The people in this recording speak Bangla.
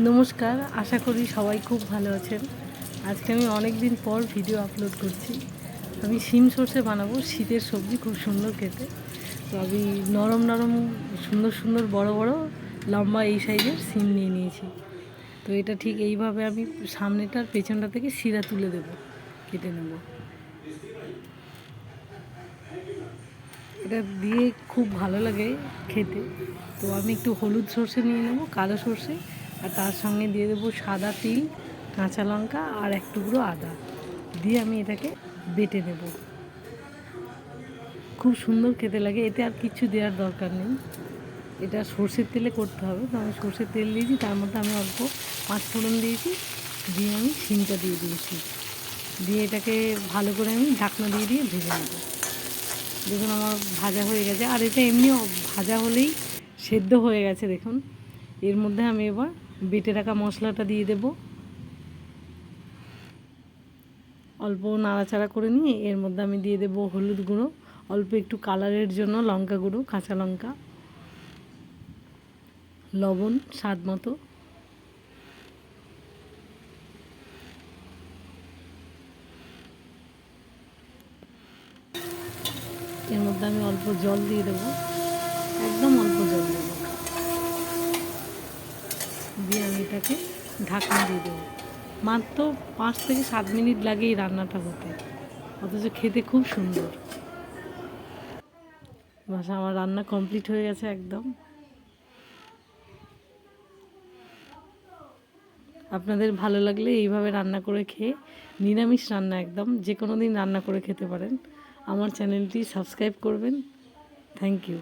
নমস্কার, আশা করি সবাই খুব ভালো আছেন। আজকে আমি অনেক দিন পর ভিডিও আপলোড করছি। আমি শিম সর্ষে বানাবো, শীতের সবজি, খুব সুন্দর খেতে। তো আমি নরম নরম সুন্দর সুন্দর বড় বড় লম্বা এই সাইজের শিম নিয়ে নিয়েছি। তো এটা ঠিক এইভাবে আমি সামনেটার পেছনটা থেকে শিরা তুলে দেব, কেটে নেব। এটা দিয়ে খুব ভালো লাগে খেতে। তো আমি একটু হলুদ সর্ষে নিয়ে নেব, কালো সর্ষে, আর তার সঙ্গে দিয়ে দেবো সাদা তিল, কাঁচা লঙ্কা আর এক টুকরো আদা দিয়ে আমি এটাকে বেটে নেব। খুব সুন্দর খেতে লাগে, এতে আর কিছু দেওয়ার দরকার নেই। এটা সর্ষের তেলে করতে হবে। তো আমি সর্ষের তেল দিয়েছি, তার মধ্যে আমি অল্প পাঁচ ফোড়ন দিয়েছি, দিয়ে আমি শিমটা দিয়ে দিয়েছি, দিয়ে এটাকে ভালো করে আমি ঢাকনা দিয়ে দিয়ে ভেজে নেব। দেখুন আমার ভাজা হয়ে গেছে, আর এটা এমনি ভাজা হলেই সেদ্ধ হয়ে গেছে। দেখুন এর মধ্যে আমি এবার বেটে রাখা মশলাটা দিয়ে দেব। অল্প নাড়াচাড়া করে নিয়ে এর মধ্যে আমি দিয়ে দেব হলুদ গুঁড়ো, অল্প একটু কালারের জন্য লঙ্কা গুঁড়ো, কাঁচা লঙ্কা, লবণ স্বাদ মতো, এর মধ্যে আমি অল্প জল দিয়ে দেবো, একদম অল্প জল দেবো, দিয়ে আমি এটাকে ঢাকনা দিয়ে দেবো। মাত্র 5 থেকে 7 মিনিট লাগে এই রান্নাটা হতে, অথচ খেতে খুব সুন্দর। বাস আমার রান্না কমপ্লিট হয়ে গেছে একদম। আপনাদের ভালো লাগলে এইভাবে রান্না করে খেয়ে, নিরামিষ রান্না একদম, যে কোনো দিন রান্না করে খেতে পারেন। আমার চ্যানেলটি সাবস্ক্রাইব করবেন। Thank you.